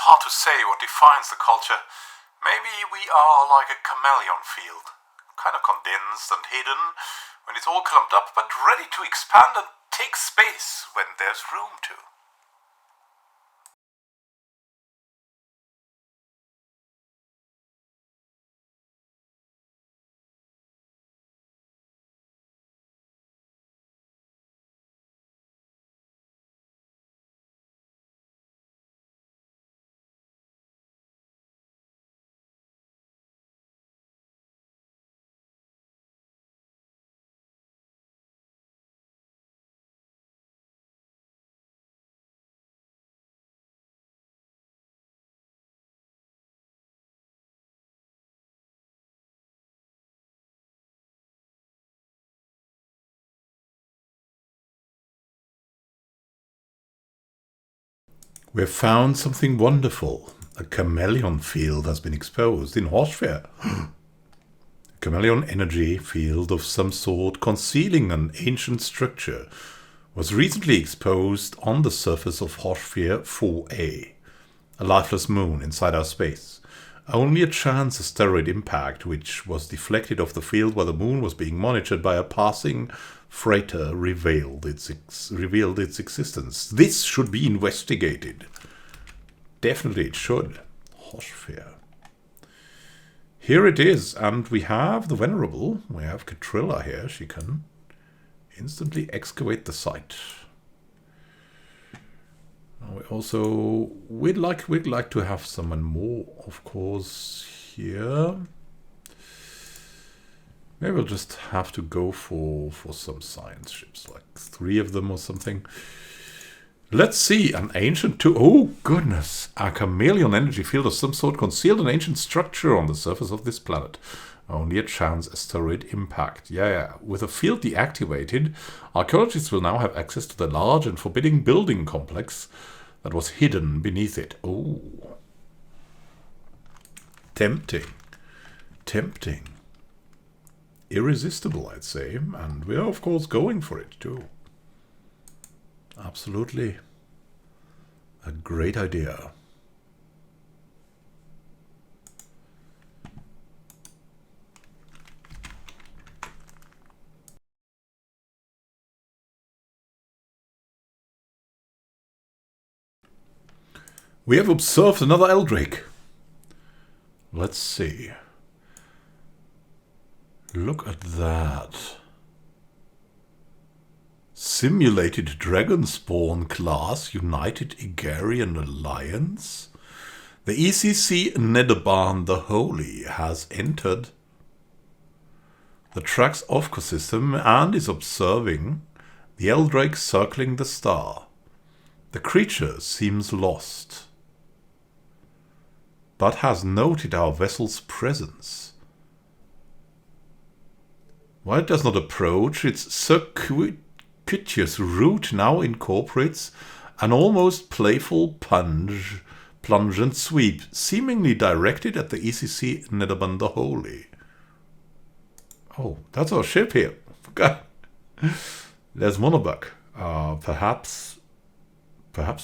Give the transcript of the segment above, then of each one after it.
hard to say what defines the culture. Maybe we are like a chameleon field, kind of condensed and hidden when it's all clumped up, but ready to expand and take space when there's room to. We've found something wonderful. A chameleon field has been exposed in Horsfair. A chameleon energy field of some sort concealing an ancient structure was recently exposed on the surface of Horsfair 4A, a lifeless moon inside our space. Only a chance asteroid impact, which was deflected off the field while the moon was being monitored by a passing freighter, revealed its existence. This should be investigated. Definitely it should. Horsfair. Here it is, and we have the Venerable. We have Catrilla here. She can instantly excavate the site. We also we'd like to have someone more, of course, here. Maybe we'll just have to go for some science ships, like 3 of them or something. Let's see, an ancient oh goodness, a chameleon energy field of some sort concealed an ancient structure on the surface of this planet. Only a chance asteroid impact. Yeah. With the field deactivated, archaeologists will now have access to the large and forbidding building complex that was hidden beneath it. Oh. Tempting. Irresistible, I'd say. And we're, of course, going for it, too. Absolutely. A great idea. We have observed another Eldrake. Let's see. Look at that. Simulated Dragonspawn class United Igarian Alliance. The ECC Nedaban the Holy has entered the Trax Ofco system and is observing the Eldrake circling the star. The creature seems lost, but has noted our vessel's presence. While it does not approach, its circuitous route now incorporates an almost playful plunge and sweep, seemingly directed at the ECC Nedaban the Holy. Oh, that's our ship here. God. There's Monobug. Perhaps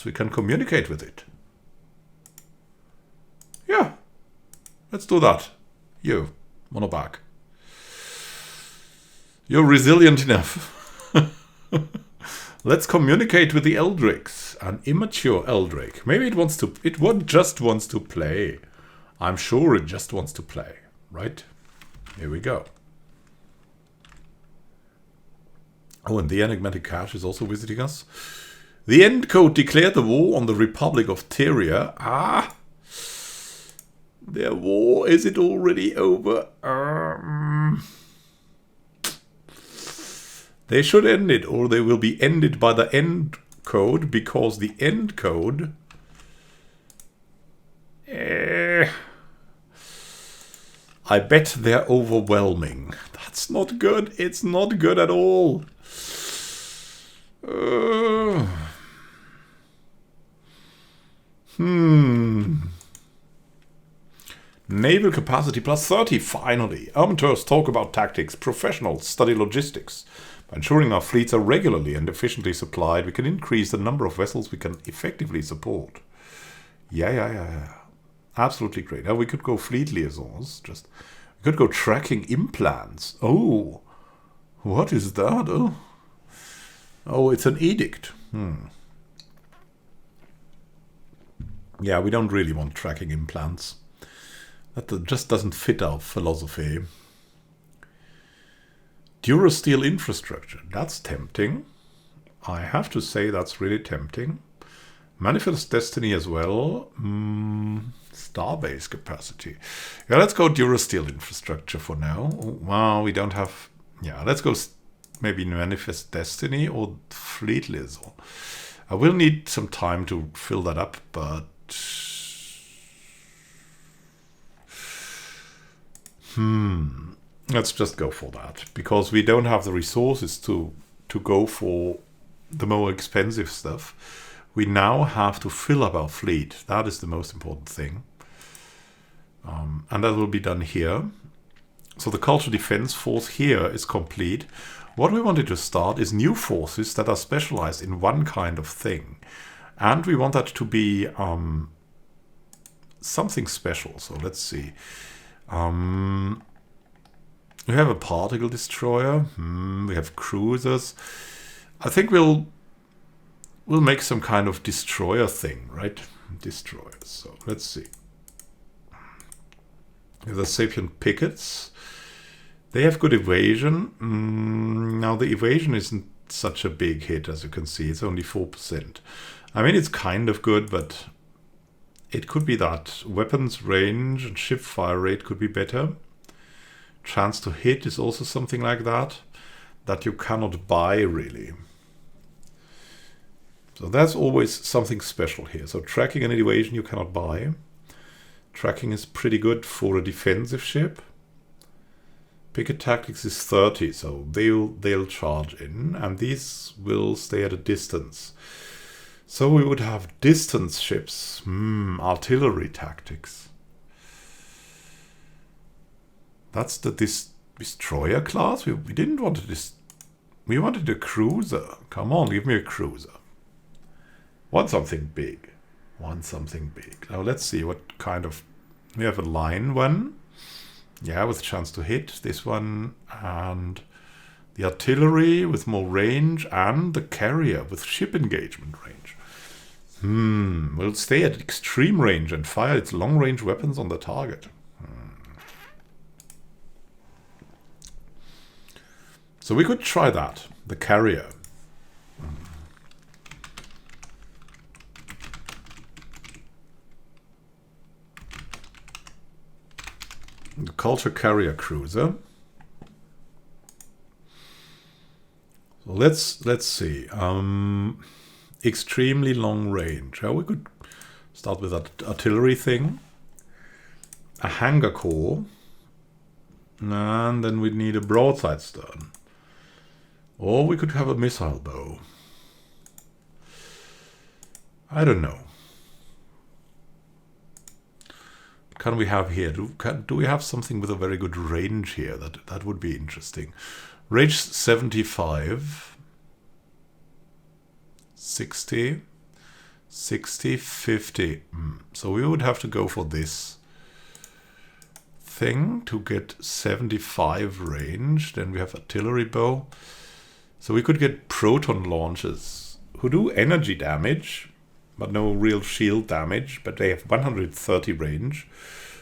we can communicate with it. Yeah, let's do that. You, Monobug. You're resilient enough. Let's communicate with the Eldrakes. An immature Eldrake. Maybe it just wants to play. I'm sure it just wants to play. Right? Here we go. Oh, and the enigmatic cache is also visiting us. The End Code declared the war on the Republic of Tyria. Ah! Their war, is it already over? They should end it, or they will be ended by the End Code, because the End Code... I bet they're overwhelming. That's not good. It's not good at all. Naval capacity plus 30, finally. Amateurs talk about tactics. Professionals study logistics. By ensuring our fleets are regularly and efficiently supplied, we can increase the number of vessels we can effectively support. Yeah. Absolutely great. Now we could go fleet liaisons. We could go tracking implants. Oh, what is that? Oh, it's an edict. Yeah, we don't really want tracking implants. That just doesn't fit our philosophy. Durasteel infrastructure. That's tempting. I have to say that's really tempting. Manifest Destiny as well. Starbase capacity. Yeah, let's go Durasteel infrastructure for now. Wow, we don't have... Yeah, let's go maybe Manifest Destiny or Fleet Liaison. I will need some time to fill that up, but... Let's just go for that, because we don't have the resources to go for the more expensive stuff. We now have to fill up our fleet. That is the most important thing. And that will be done here. So the Culture Defense Force here is complete. What we wanted to start is new forces that are specialized in one kind of thing. And we want that to be something special. So let's see. We have a particle destroyer. We have cruisers. I think we'll make some kind of destroyer thing, right? Destroyers. So let's see. The Sapient Pickets. They have good evasion. Now the evasion isn't such a big hit, as you can see. It's only 4%. I mean, it's kind of good, but it could be that weapons range and ship fire rate could be better. Chance to hit is also something like that you cannot buy really. So that's always something special here. So tracking and evasion you cannot buy. Tracking is pretty good for a defensive ship. Picket tactics is 30, so they'll charge in, and these will stay at a distance. So we would have distance ships. Artillery tactics. That's the destroyer class. We didn't want this. We wanted a cruiser. Come on, give me a cruiser. Want something big. Want something big. Now let's see what kind of... We have a line one. Yeah, with a chance to hit. This one. And the artillery with more range. And the carrier with ship engagement range. Will stay at extreme range and fire its long-range weapons on the target. So we could try that. The carrier. The Culture Carrier Cruiser. So let's see. Extremely long range. We could start with that artillery thing. A hangar core. And then we'd need a broadside stern. Or we could have a missile bow. I don't know. What can we have here? Do we have something with a very good range here? That would be interesting. Range 75. 60. 60, 50. So we would have to go for this thing to get 75 range. Then we have artillery bow. So we could get proton launchers who do energy damage, but no real shield damage, but they have 130 range.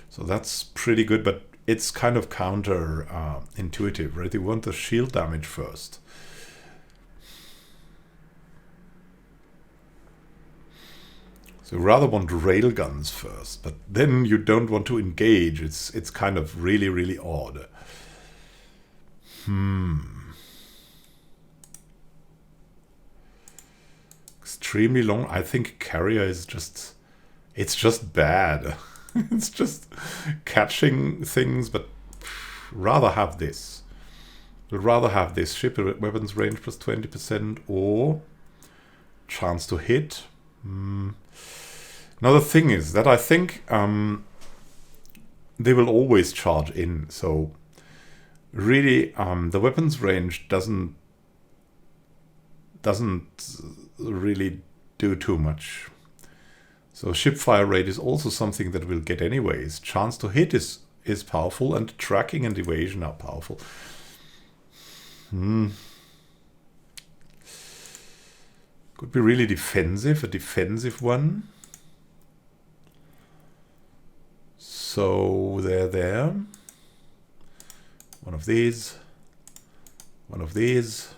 So that's pretty good, but it's kind of counter-intuitive, right? You want the shield damage first. So you rather want railguns first, but then you don't want to engage. It's kind of really, really odd. Extremely long. I think carrier is just... It's just bad. It's just catching things, but rather have this. Would rather have this. Ship weapons range plus 20% or chance to hit. Now the thing is that I think they will always charge in. So really the weapons range doesn't really do too much. So ship fire rate is also something that we'll get anyways. Chance to hit is powerful, and tracking and evasion are powerful. Could be really defensive, a defensive one. So there. One of these. One of these.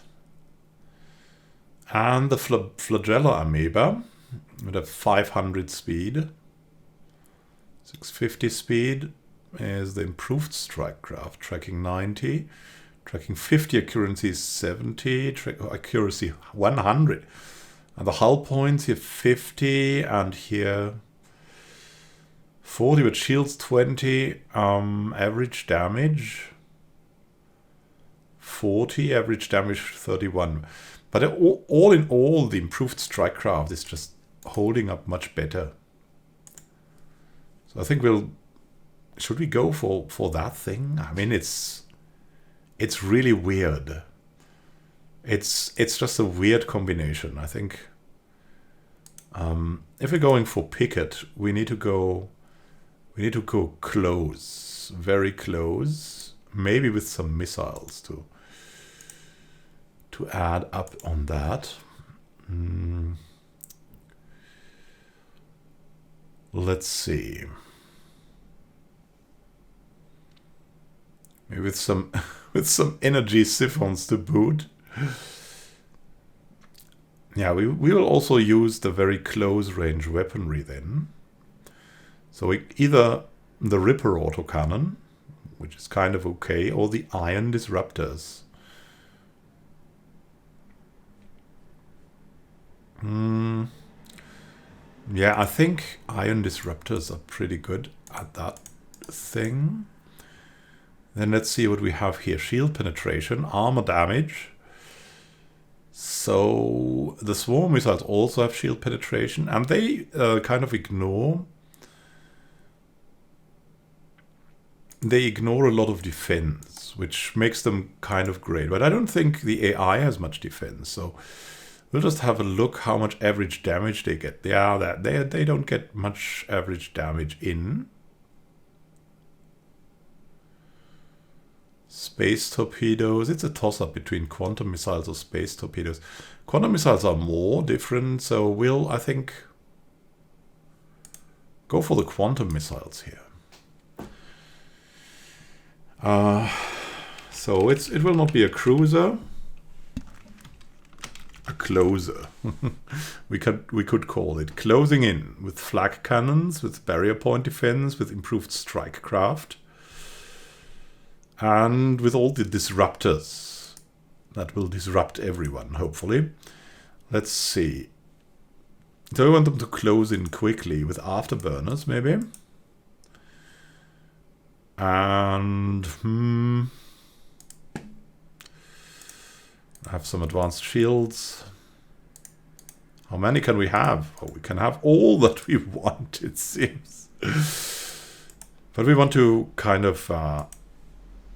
And the flagella amoeba with a 500 speed. 650 speed is the improved strike craft. Tracking 90. Tracking 50, accuracy 70. Accuracy 100. And the hull points here 50 and here 40 with shields 20. Average damage 40, average damage 31. But all in all, the improved strike craft is just holding up much better. So I think should we go for that thing? I mean, it's really weird. It's just a weird combination. I think if we're going for picket, we need to go close, very close, maybe with some missiles to add up on that. Let's see. Maybe with some energy siphons to boot. Yeah, we will also use the very close range weaponry then. So either the Ripper autocannon, which is kind of okay, or the ion disruptors. Yeah, I think ion disruptors are pretty good at that thing. Then let's see what we have here. Shield penetration, armor damage. So the swarm missiles also have shield penetration, and they kind of ignore a lot of defense, which makes them kind of great. But I don't think the AI has much defense, so we'll just have a look how much average damage they get. They don't get much average damage in. Space torpedoes. It's a toss-up between quantum missiles or space torpedoes. Quantum missiles are more different, so we'll, I think, go for the quantum missiles here. So it will not be a cruiser. A closer. we could call it. Closing in with flak cannons, with barrier point defense, with improved strike craft. And with all the disruptors that will disrupt everyone, hopefully. Let's see. Do I want them to close in quickly with afterburners, maybe? And have some advanced shields. How many can we have? Oh, we can have all that we want, it seems. But we want to kind of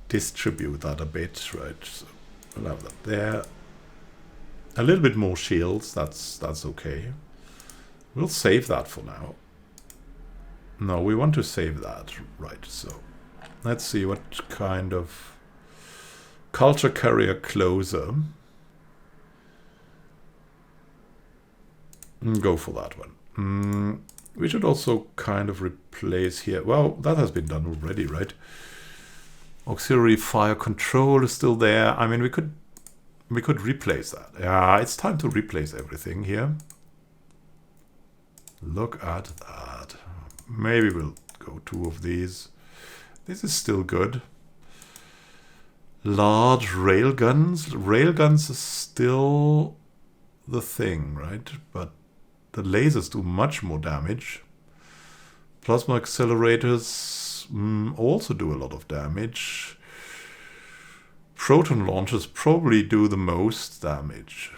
distribute that a bit, right? So we'll have that there. A little bit more shields, that's okay. We'll save that for now. No, we want to save that, right? So let's see what kind of culture carrier closer. Go for that one. We should also kind of replace here. Well, that has been done already, right? Auxiliary fire control is still there. I mean, we could replace that. Yeah, it's time to replace everything here. Look at that. Maybe we'll go 2 of these. This is still good. Large railguns. Railguns is still the thing, right? But the lasers do much more damage. Plasma accelerators also do a lot of damage. Proton launchers probably do the most damage.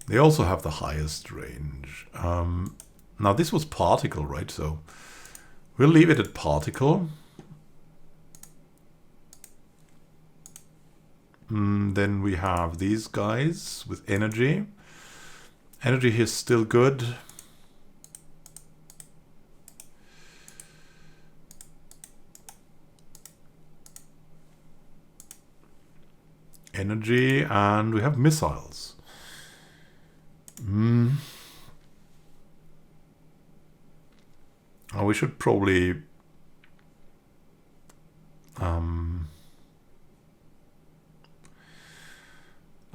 They also have the highest range. Now this was particle, right? So we'll leave it at particle. Then we have these guys with energy. Energy here is still good. Energy, and we have missiles. Oh, we should probably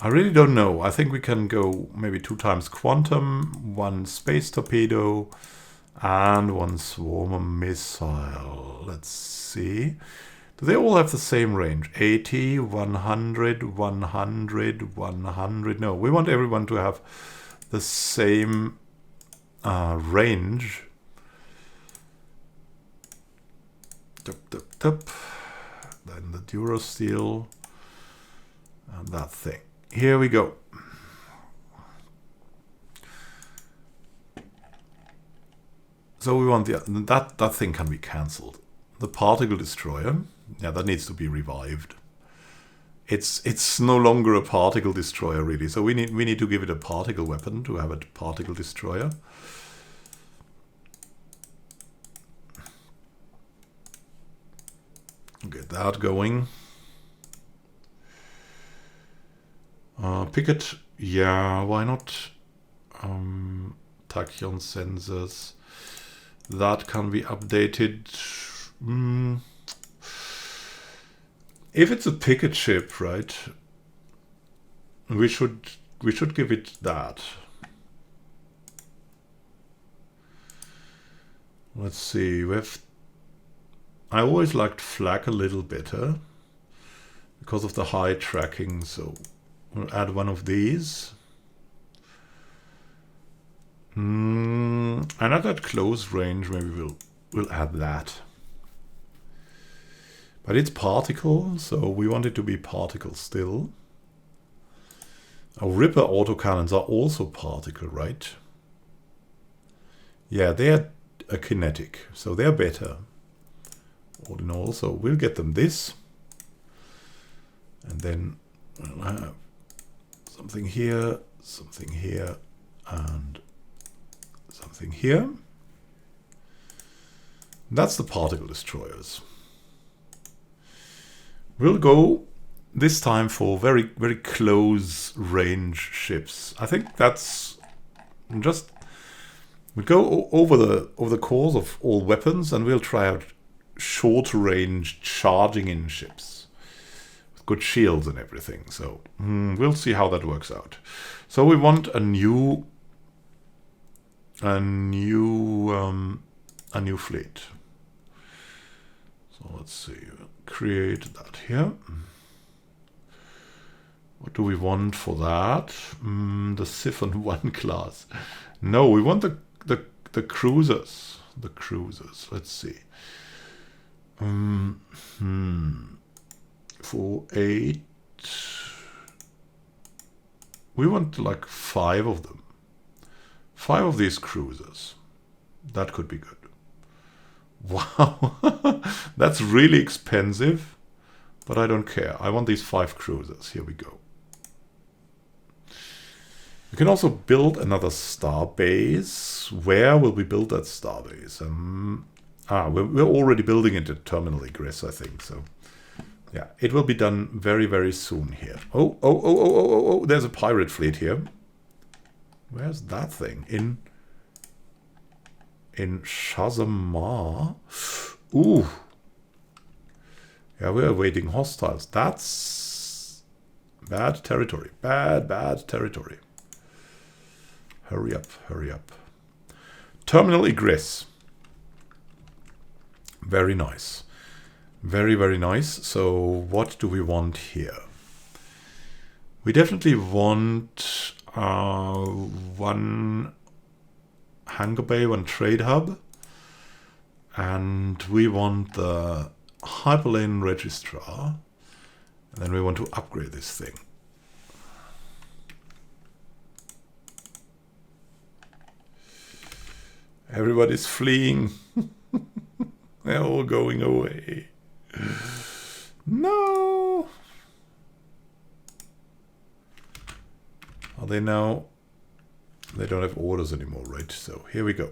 I really don't know. I think we can go maybe 2 times quantum, 1 space torpedo, and 1 swarmer missile. Let's see. Do they all have the same range? 80, 100, 100, 100. No, we want everyone to have the same range. Then the Durasteel and that thing. Here we go. So we want that thing can be cancelled. The particle destroyer, yeah, that needs to be revived. It's no longer a particle destroyer really. So we need to give it a particle weapon to have a particle destroyer. Get that going. Picket, yeah, why not? Tachyon sensors, that can be updated. If it's a picket ship, right? We should give it that. Let's see. I always liked flak a little better because of the high tracking, so we'll add one of these. And at that close range, maybe we'll add that. But it's particle, so we want it to be particle still. Our Ripper autocannons are also particle, right? Yeah, they're a kinetic, so they're better. All in all, so we'll get them this. And then we'll have something here, and something here. That's the particle destroyers. We'll go this time for very, very close range ships. I think that's just, we go over the course of all weapons, and we'll try out short range charging in ships with good shields and everything. So we'll see how that works out. So we want a new fleet. So let's see, create that here. What do we want for that? The Siphon 1 class. No, we want the cruisers. The cruisers. Let's see. For 8. We want like 5 of them. 5 of these cruisers. That could be good. Wow. That's really expensive. But I don't care. I want these 5 cruisers. Here we go. We can also build another star base. Where will we build that star base? We're already building it at Terminal Egress, I think. So, yeah, it will be done very, very soon here. Oh, there's a pirate fleet here. Where's that thing? In Shazamar. Ooh. Yeah, we're awaiting hostiles. That's bad territory. Bad territory. Hurry up. Terminal Egress. Very nice. Very, very nice. So what do we want here? We definitely want 1 hangar bay, 1 trade hub. And we want the hyperlane registrar. And then we want to upgrade this thing. Everybody's fleeing. They're all going away. No. Are they now? they don't have orders anymore, right? So here we go.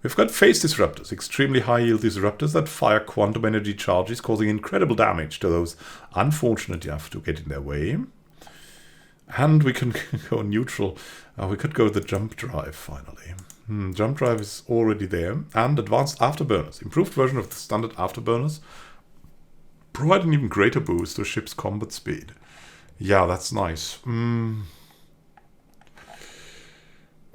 We've got phase disruptors, extremely high yield disruptors that fire quantum energy charges, causing incredible damage to those unfortunate enough to get in their way. And we can go neutral. We could go the jump drive finally. Jump drive is already there. And advanced afterburners, improved version of the standard afterburners, provide an even greater boost to ship's combat speed. Yeah, that's nice.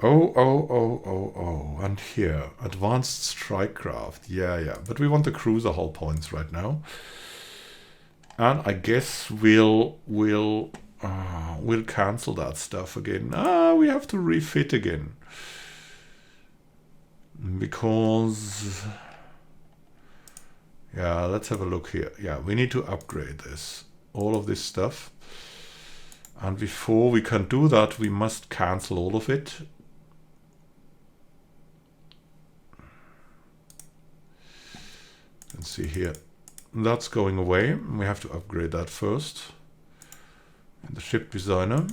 Oh. And here, advanced strike craft. Yeah. But we want the cruiser hull points right now. And I guess we'll cancel that stuff again. We have to refit again. Because... yeah, let's have a look here. Yeah, we need to upgrade this. All of this stuff. And before we can do that, we must cancel all of it. Let's see here. That's going away. We have to upgrade that first. And the ship designer.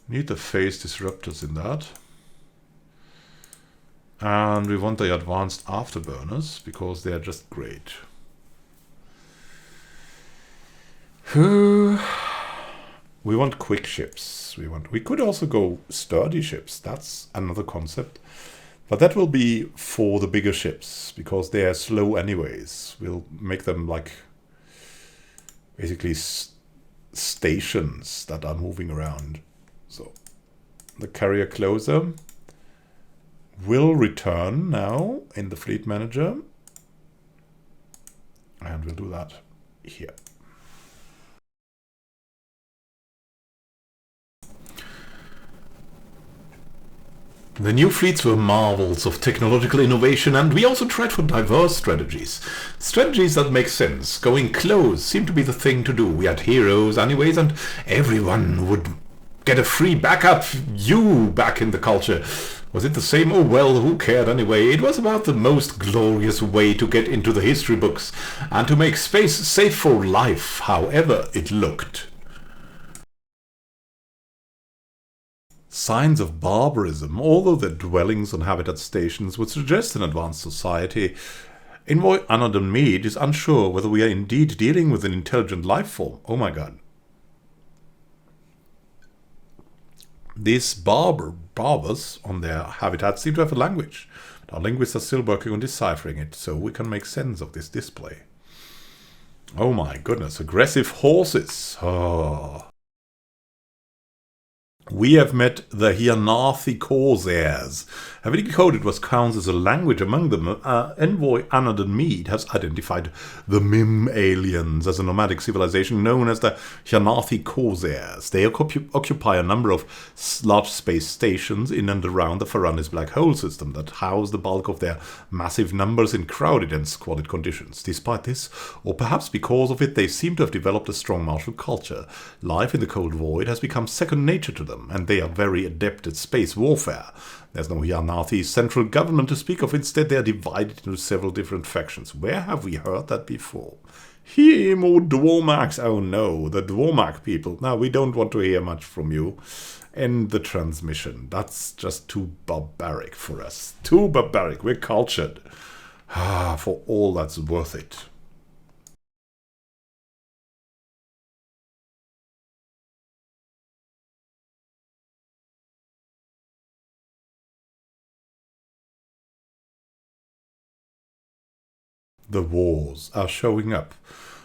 Need the phase disruptors in that. And we want the advanced afterburners because they are just great. We want quick ships. We could also go sturdy ships. That's another concept. But that will be for the bigger ships because they are slow anyways. We'll make them like basically stations that are moving around. So the carrier closer will return now in the fleet manager. And we'll do that here. The new fleets were marvels of technological innovation, and we also tried for diverse strategies. Strategies that make sense. Going close seemed to be the thing to do. We had heroes anyways, and everyone would get a free backup. You back in the culture. Was it the same? Oh well, who cared anyway? It was about the most glorious way to get into the history books, and to make space safe for life, however it looked. Signs of barbarism, although their dwellings on habitat stations would suggest an advanced society. Envoy Mead is unsure whether we are indeed dealing with an intelligent life form. Oh my god. These barbers on their habitat seem to have a language. But our linguists are still working on deciphering it, so we can make sense of this display. Oh my goodness, aggressive horses. Oh. We have met the Chanathi Corsairs. Having decoded what counts as a language among them, Envoy Mead has identified the Mim aliens as a nomadic civilization known as the Chanathi Corsairs. They occupy a number of large space stations in and around the Faranis black hole system that house the bulk of their massive numbers in crowded and squalid conditions. Despite this, or perhaps because of it, they seem to have developed a strong martial culture. Life in the cold void has become second nature to them, and they are very adept at space warfare. There's no Chanathi central government to speak of. Instead, they are divided into several different factions. Where have we heard that before? More Dwormaks. Oh no, the Dwormak people. Now, we don't want to hear much from you. End the transmission. That's just too barbaric for us. Too barbaric. We're cultured. For all that's worth it. The wars are showing up.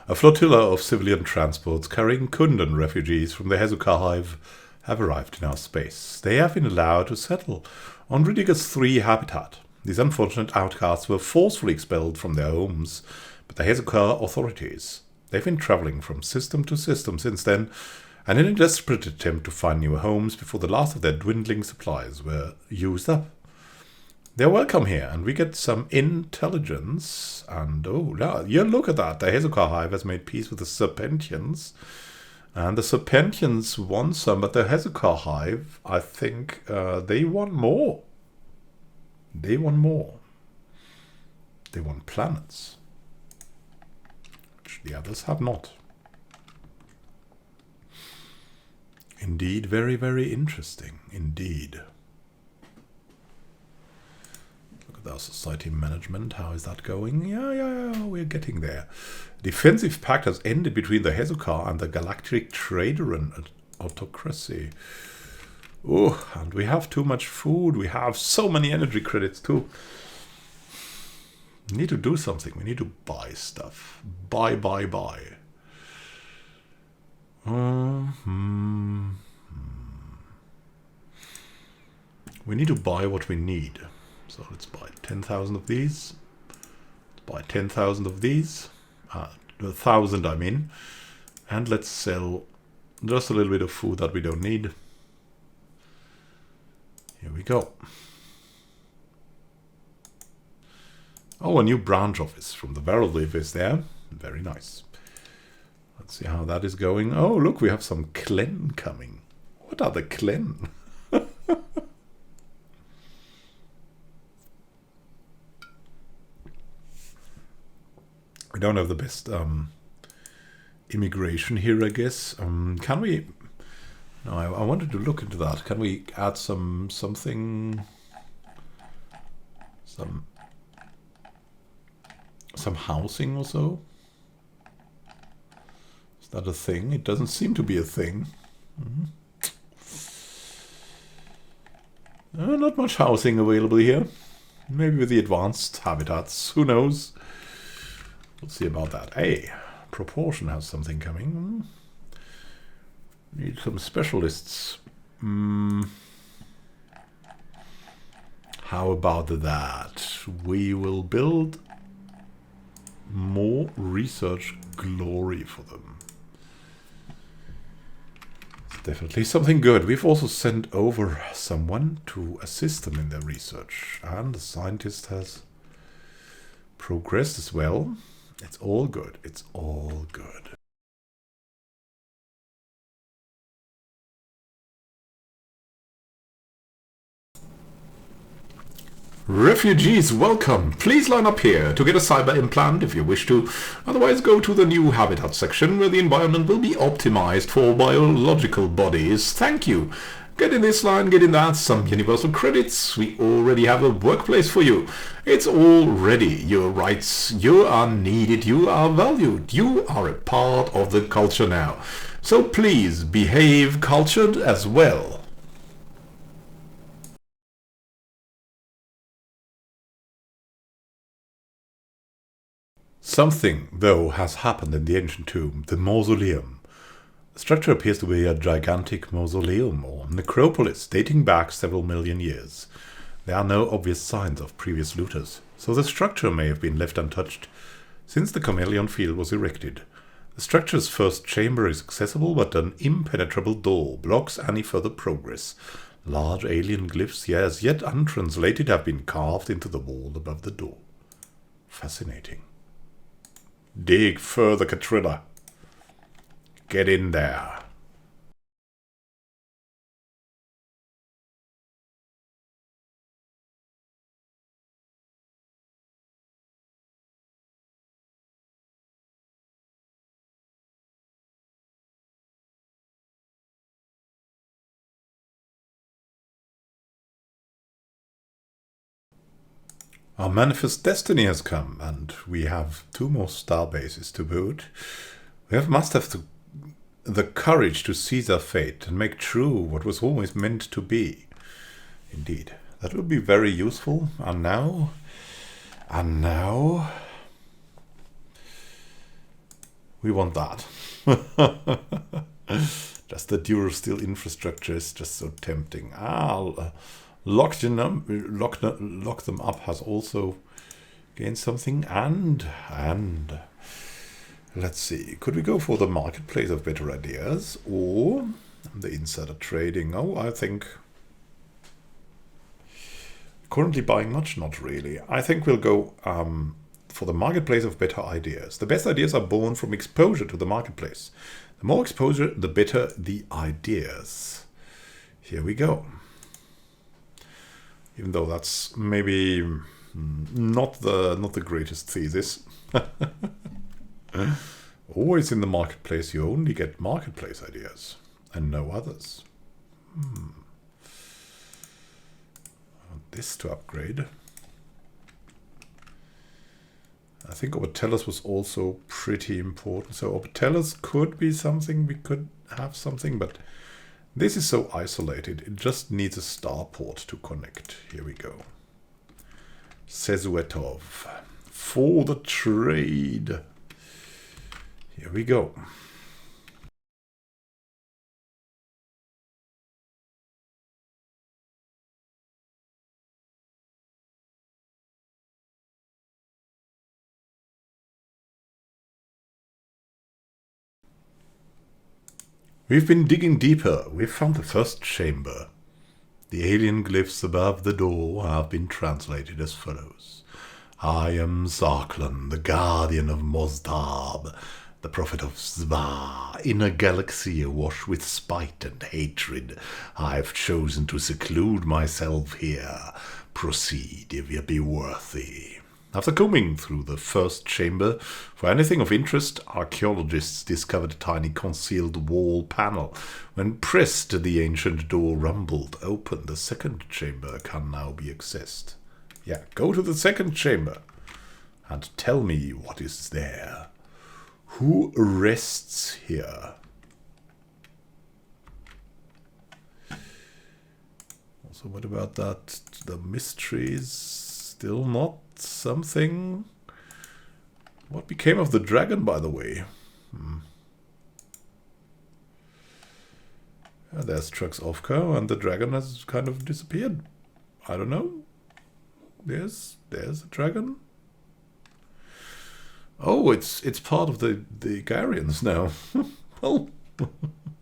A flotilla of civilian transports carrying Kundan refugees from the Hezuka hive have arrived in our space. They have been allowed to settle on Ridigus 3 habitat. These unfortunate outcasts were forcefully expelled from their homes by the Hezuka authorities. They've been traveling from system to system since then, and in a desperate attempt to find new homes before the last of their dwindling supplies were used up. They're welcome here, and we get some intelligence. And oh, yeah, look at that. The Hezuka hive has made peace with the Serpentians. And the Serpentians want some, but the Hezuka hive, I think, they want more. They want more. They want planets, which the others have not. Indeed, very, very interesting. Indeed. Look at our society management. How is that going? Yeah, we're getting there. Defensive pact has ended between the Hezukar and the Galactic Trader and Autocracy. Oh, and we have too much food. We have so many energy credits too. We need to do something. We need to buy stuff. Buy. We need to buy what we need. So let's buy 10,000 of these. Let's buy 10,000 of these. 1,000 I mean. And let's sell just a little bit of food that we don't need. Here we go. Oh, a new branch office from the Roleplay is there. Very nice. Let's see how that is going. Oh, look, we have some clan coming. What are the clan? We don't have the best immigration here, I guess. Can we... No, I wanted to look into that. Can we add something... Some housing or so? Is that a thing? It doesn't seem to be a thing. Not much housing available here. Maybe with the advanced habitats. Who knows? We'll see about that. Hey, Proportion has something coming. Need some specialists. How about that? We will build more research glory for them. It's definitely something good. We've also sent over someone to assist them in their research. And the scientist has progressed as well. It's all good. It's all good. Refugees, welcome! Please line up here to get a cyber implant if you wish to. Otherwise, go to the new habitat section where the environment will be optimized for biological bodies. Thank you. Get in this line, get in that, some universal credits. We already have a workplace for you. It's all ready. Your rights, you are needed, you are valued. You are a part of the culture now. So please behave cultured as well. Something, though, has happened in the ancient tomb, the mausoleum. The structure appears to be a gigantic mausoleum or necropolis dating back several million years. There are no obvious signs of previous looters, so the structure may have been left untouched since the chameleon field was erected. The structure's first chamber is accessible, but an impenetrable door blocks any further progress. Large alien glyphs, as yet untranslated, have been carved into the wall above the door. Fascinating. Dig further, Katrina. Get in there. Our manifest destiny has come, and we have 2 more star bases to boot. We must have the courage to seize our fate and make true what was always meant to be. Indeed, that would be very useful. And now, we want that. Just the Durasteel infrastructure is just so tempting. Lock them up has also gained something, and let's see, could we go for the marketplace of better ideas or the insider trading? Oh, I think currently buying much, not really. I think we'll go for the marketplace of better ideas. The best ideas are born from exposure to the marketplace. The more exposure, the better the ideas. Here we go. Even though that's maybe not the greatest thesis. Always in the marketplace, you only get marketplace ideas. and no others. I want this to upgrade. I think Orbitellus was also pretty important. So Orbitellus could be something, we could have something, but this is so isolated. It just needs a starport to connect. Here we go. Sezuetov. For the trade. Here we go. We've been digging deeper. We've found the first chamber. The alien glyphs above the door have been translated as follows. I am Zarklan, the guardian of Mozdab, the prophet of Zba. In a galaxy awash with spite and hatred, I've chosen to seclude myself here. Proceed if you be worthy. After combing through the first chamber for anything of interest, archaeologists discovered a tiny concealed wall panel. When pressed, the ancient door rumbled open. The second chamber can now be accessed. Yeah, go to the second chamber and tell me what is there. Who rests here? Also, what about that? The mysteries still not something. What became of the dragon, by the way? There's Trux Ofka, and the dragon has kind of disappeared. I don't know. There's a dragon. Oh, it's part of the Garians now. Well,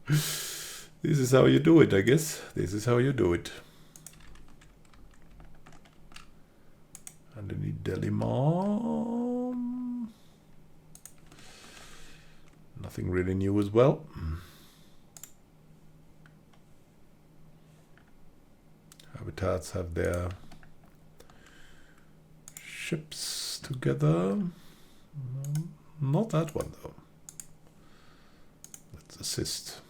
this is how you do it, I guess. This is how you do it. And I need Delimon. Nothing really new as well. Habitats have their ships together. Not that one though. Let's assist.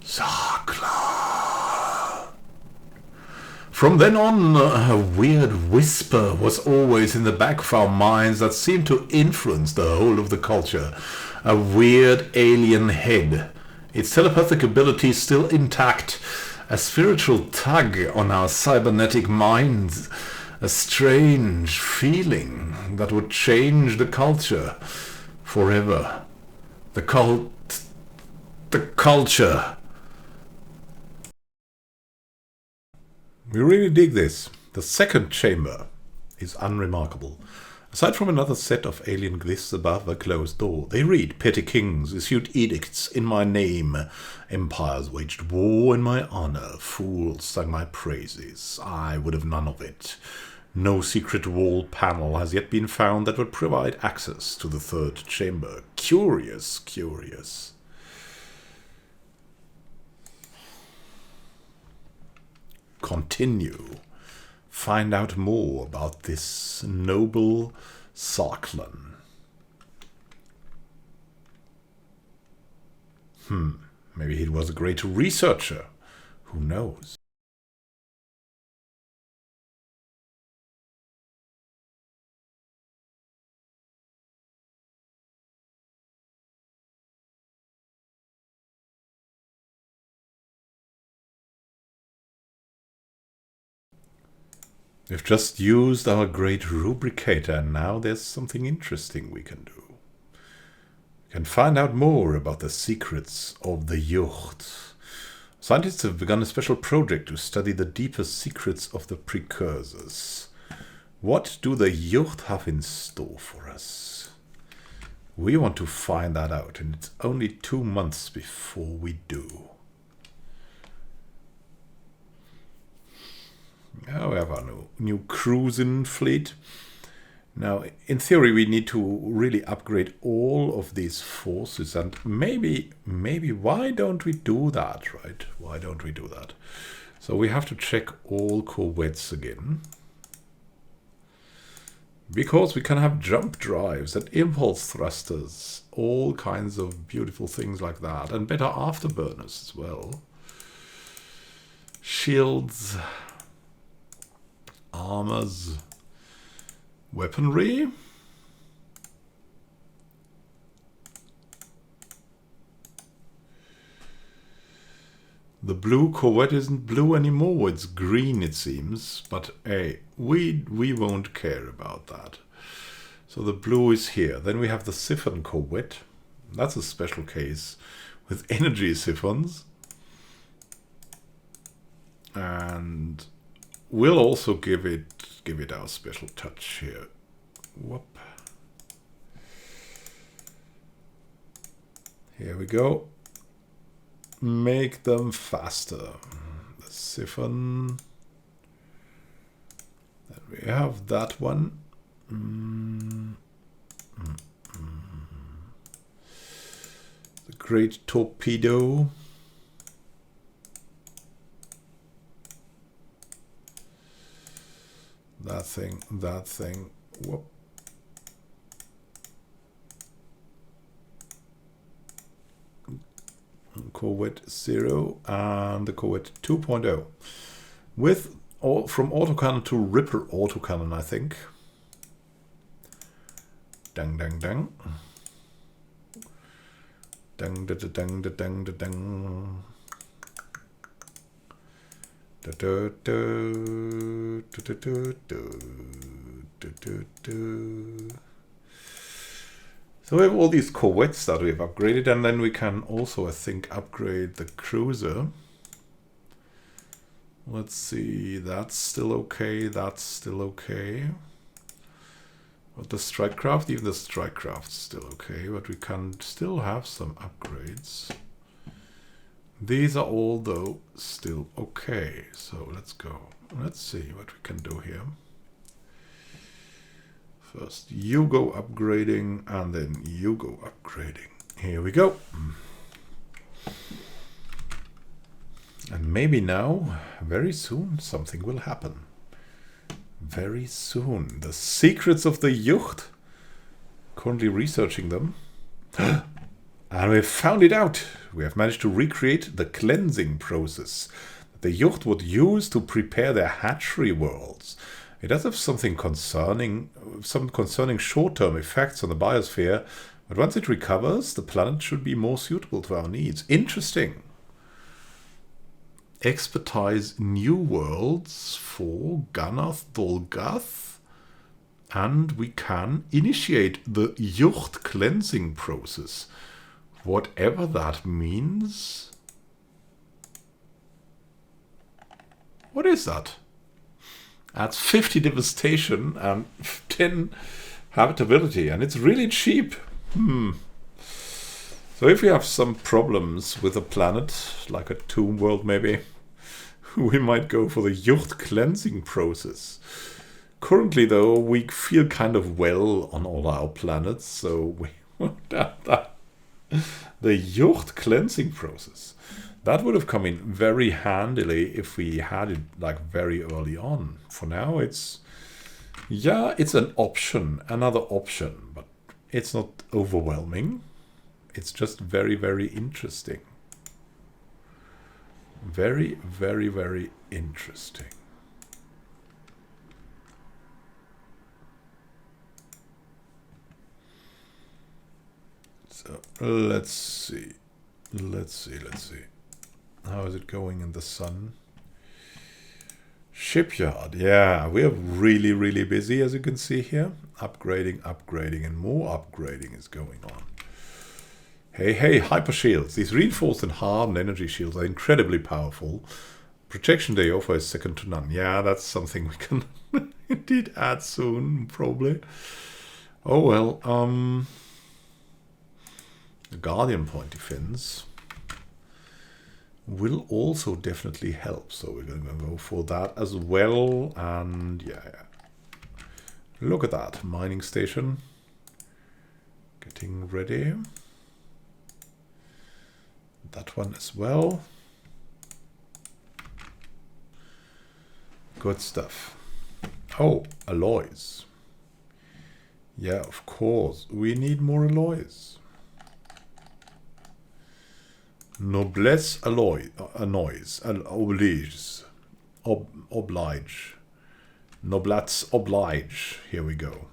Zarkla. From then on, a weird whisper was always in the back of our minds that seemed to influence the whole of the culture. A weird alien head. Its telepathic abilities still intact. A spiritual tug on our cybernetic minds. A strange feeling that would change the culture forever. The culture. We really dig this. The second chamber is unremarkable. Aside from another set of alien glyphs above a closed door, they read, petty kings issued edicts in my name. Empires waged war in my honor. Fools sang my praises. I would have none of it. No secret wall panel has yet been found that would provide access to the third chamber. Curious, curious. Continue. Find out more about this noble Zarklan. Maybe he was a great researcher. Who knows? We've just used our great rubricator, and now there's something interesting we can do. We can find out more about the secrets of the Yucht. Scientists have begun a special project to study the deeper secrets of the precursors. What do the Yucht have in store for us? We want to find that out, and it's only 2 months before we do. Now we have our new cruising fleet. Now, in theory, we need to really upgrade all of these forces, and maybe why don't we do that, right? Why don't we do that? So we have to check all corvettes again. Because we can have jump drives and impulse thrusters, all kinds of beautiful things like that, and better afterburners as well. Shields, armors, weaponry. The blue Corvette isn't blue anymore, it's green it seems, but hey, we won't care about that. So the blue is here. Then we have the Siphon Corvette. That's a special case with energy siphons. And we'll also give it our special touch here. Whoop. Here we go. Make them faster. The siphon. Then we have that one. The great torpedo. That thing. Whoop. Corvette 0 and the Corvette 2.0 with from autocannon to Ripper autocannon, I think. Dang dang dang. Dang da da dang da dang da dang. Da da da da da da da da. So we have all these corvettes that we've upgraded, and then we can also, I think, upgrade the cruiser. Let's see, that's still okay, that's still okay. But the strike craft, even the strike craft's still okay, but we can still have some upgrades. These are all, though, still okay. So let's go. Let's see what we can do here. First, you go upgrading, and then you go upgrading. Here we go. And maybe now, very soon, something will happen. Very soon. The secrets of the Yucht. Currently researching them. And we've found it out. We have managed to recreate the cleansing process that the Yucht would use to prepare their hatchery worlds. It does have something concerning, some concerning short-term effects on the biosphere, but once it recovers, the planet should be more suitable to our needs. Interesting. Expertise new worlds for Ganath Dolgath, and we can initiate the Yucht cleansing process. Whatever that means. What is that? Adds 50 devastation and 10 habitability, and it's really cheap. So if we have some problems with a planet, like a tomb world maybe, we might go for the Yucht cleansing process. Currently, though, we feel kind of well on all our planets, so we won't have that. The Yucht cleansing process. That would have come in very handily if we had it like very early on. For now, it's an option, another option, but it's not overwhelming. It's just very, very interesting. Very, very, very interesting. So let's see. How is it going in the sun? Shipyard. Yeah, we are really, really busy, as you can see here. Upgrading, and more upgrading is going on. Hey, hyper shields. These reinforced and hardened energy shields are incredibly powerful. Protection they offer is second to none. Yeah, that's something we can indeed add soon, probably. Oh well, the Guardian point defense will also definitely help, so we're going to go for that as well. And yeah. Look at that mining station getting ready. That one as well. Good stuff. Oh, alloys. Yeah, of course. We need more alloys. Noblesse alloy, annoys, oblige. Oblige. Noblesse oblige. Here we go.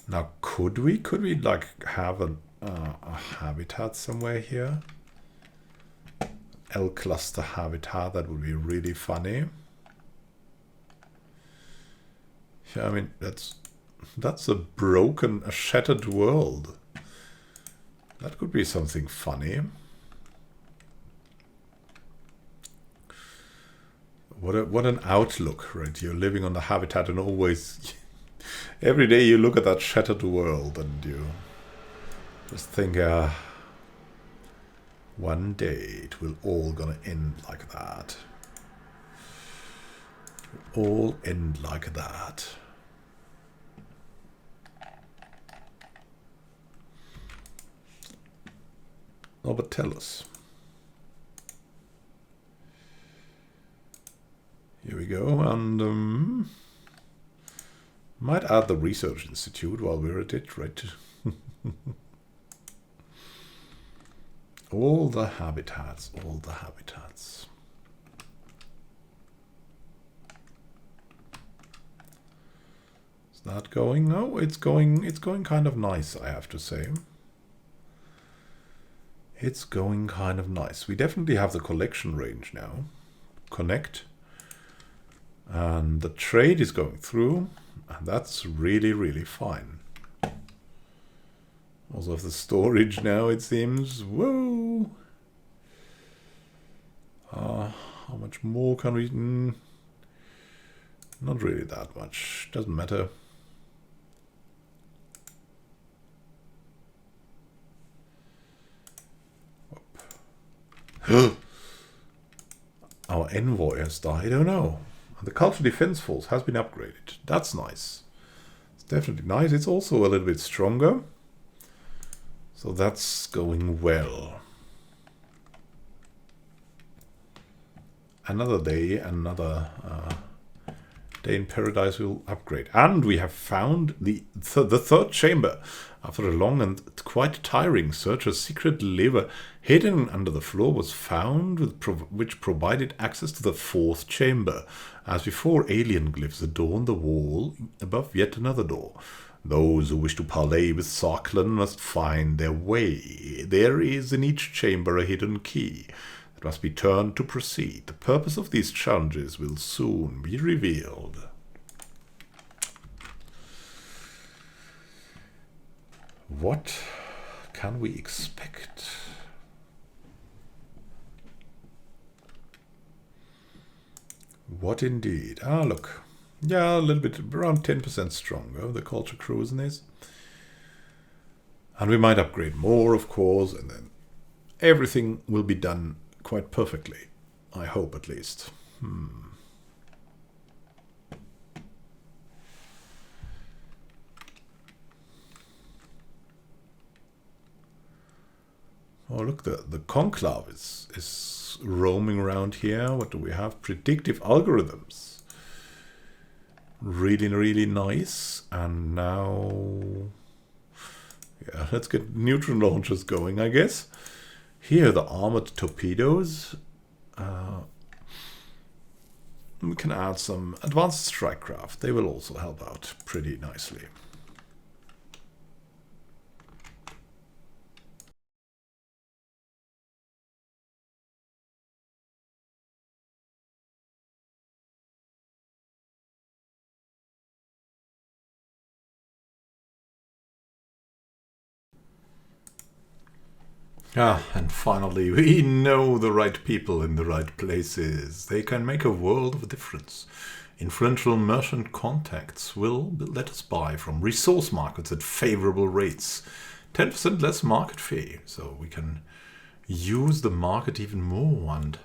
Now, could we like have a habitat somewhere here? L cluster habitat, that would be really funny. Yeah, I mean, that's a broken, a shattered world. That could be something funny. What an outlook, right? You're living on the habitat and always, every day you look at that shattered world and you just think, one day it will all gonna end like that. All end like that. Oh, but tell us. Here we go, and might add the research institute while we're at it, right? All the habitats, all the habitats. Is that going? No, it's going kind of nice, I have to say. It's going kind of nice. We definitely have the collection range now. Connect. And the trade is going through, and that's really, really fine. Also the storage now, it seems. Whoa! How much more can we... not really that much. Doesn't matter. Our envoy has died. Oh no. The Culture Defense Force has been upgraded. That's nice. It's definitely nice. It's also a little bit stronger. So that's going well. Another day, another day in paradise will upgrade. And we have found the third chamber. After a long and quite tiring search, a secret lever hidden under the floor was found, which provided access to the fourth chamber. As before, alien glyphs adorn the wall above yet another door. Those who wish to parley with Sarklan must find their way. There is in each chamber a hidden key that must be turned to proceed. The purpose of these challenges will soon be revealed. What can we expect? What indeed? Ah, look. Yeah, a little bit, around 10% stronger, the culture cruising is. And we might upgrade more, of course, and then everything will be done quite perfectly. I hope, at least. Oh, look, the conclave is roaming around here. What do we have? Predictive algorithms. Really, really nice. And now... yeah, let's get neutron launchers going, I guess. Here, the armored torpedoes. We can add some advanced strike craft. They will also help out pretty nicely. Ah, and finally, we know the right people in the right places. They can make a world of difference. Influential merchant contacts will let us buy from resource markets at favorable rates. 10% less market fee, so we can use the market even more. And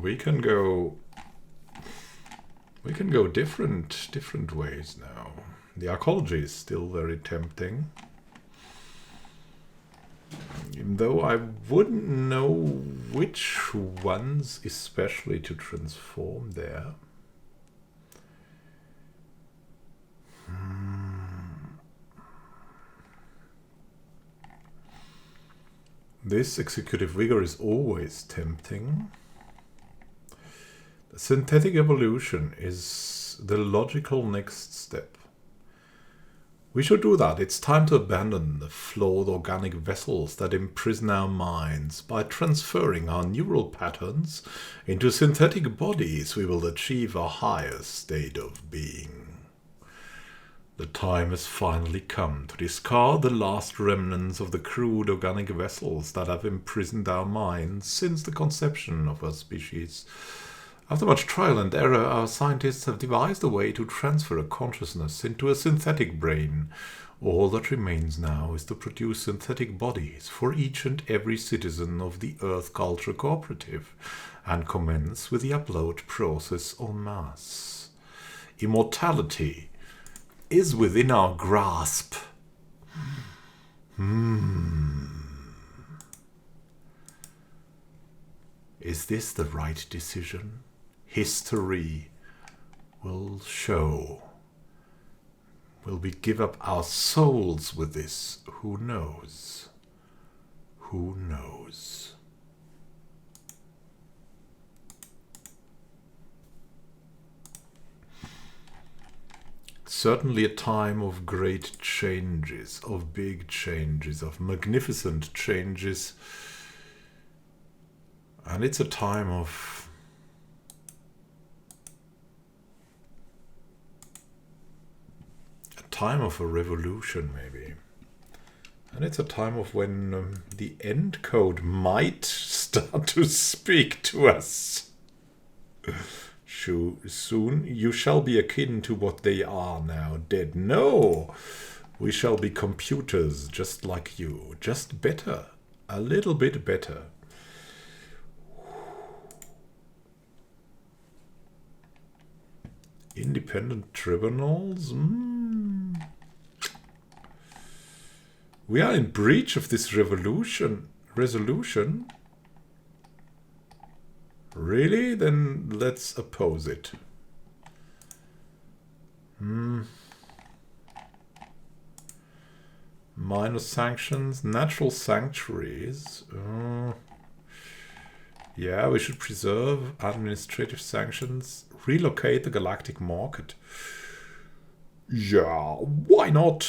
we can go different ways now. The archaeology is still very tempting. Even though I wouldn't know which ones especially to transform there. This executive vigor is always tempting. The synthetic evolution is the logical next step. We should do that. It's time to abandon the flawed organic vessels that imprison our minds. By transferring our neural patterns into synthetic bodies, we will achieve a higher state of being. The time has finally come to discard the last remnants of the crude organic vessels that have imprisoned our minds since the conception of our species. After much trial and error, our scientists have devised a way to transfer a consciousness into a synthetic brain. All that remains now is to produce synthetic bodies for each and every citizen of the Earth Culture Cooperative and commence with the upload process en masse. Immortality is within our grasp. Is this the right decision? History will show. Will we give up our souls with this? Who knows? Who knows? Certainly a time of great changes, of big changes, of magnificent changes. And it's a time of a revolution, maybe. And it's a time of when the end code might start to speak to us. Soon you shall be akin to what they are now, dead. No, we shall be computers just like you, just better, a little bit better. Independent tribunals? We are in breach of this resolution. Really? Then let's oppose it. Minor sanctions, natural sanctuaries. Yeah, we should preserve administrative sanctions, relocate the galactic market. Yeah, why not?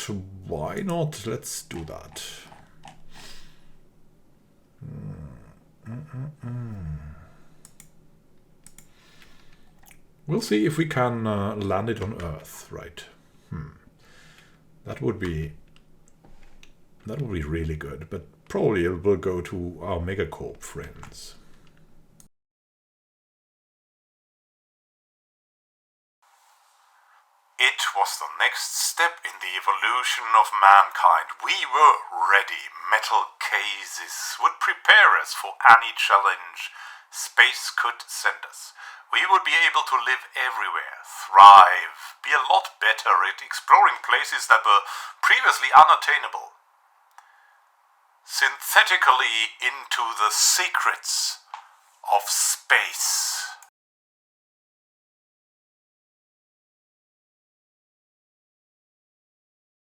Why not? Let's do that. We'll see if we can land it on Earth, right? That would be really good, but probably it will go to our megacorp friends. It was the next step in the evolution of mankind. We were ready. Metal cases would prepare us for any challenge space could send us. We would be able to live everywhere, thrive, be a lot better at exploring places that were previously unattainable. Synthetically into the secrets of space.